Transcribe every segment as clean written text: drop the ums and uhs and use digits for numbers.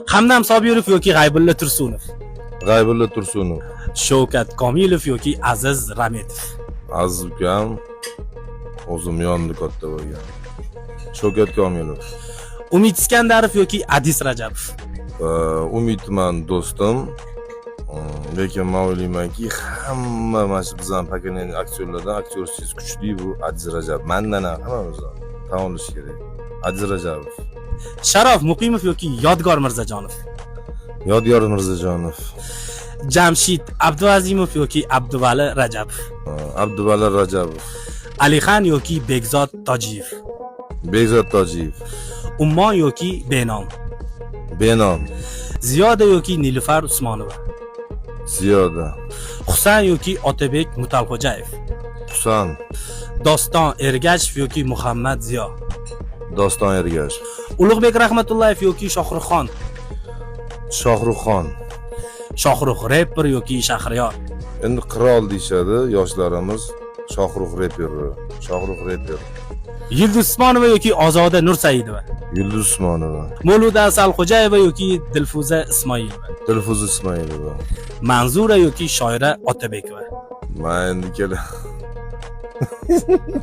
Hamdam Sobirov yoki G'aybulla Tursunov. G'aybulla Tursunov. Shavkat Komilov yoki Aziz Rametov. Aziz ukam o'zim yondi katta bo'lgan. Shavkat Komilov. Umid Iskandarov yoki Adis Rajabov. Umidman do'stim. Lekin men o'ylaymanki, hamma mana shu bizning paketning aktyorlardan aktyorsiz kuchli bu Adis Rajab. Mendan ham hammamizdan tan olish kerak. Adis Rajabov. Sharof Muqimov yoki Yodgor Mirzajonov. Yodgor Mirzajonov. Jamshid Abduazimov yoki Abduvali Rajabov. Abduvali Rajabov. Alixan yoki Bekzod Tojiyev. Bekzod Tojiyev. Ummon yoki Benom. Benom. Ziyoda yoki Nilufar Usmonova. Ziyoda. Husan yoki Otabek Mutalxo'jayev. Husan. Doston Ergashev yoki Muhammad Ziyo. Doston Ergashev. Ulug'bek Rahmatullayev yoki Shohruxxon. Shohruxxon. Shohruh rapper yoki Shahriyor. Endi qirol deyshadi yoshlarimiz. Shohruh rapper. Shohruh rapper. Yulduz Usmonova yoki Ozoda Nursaidova. Yulduz Usmonova. Moluda Asalxo'jayeva yoki Dilfuza Ismoilova. Dilfuza Ismoilova. Manzura yoki Shoira Otabekova. Men endi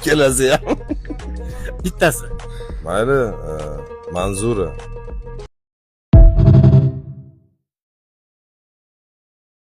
kelasi ham. Bittasi. Mayli, Manzura.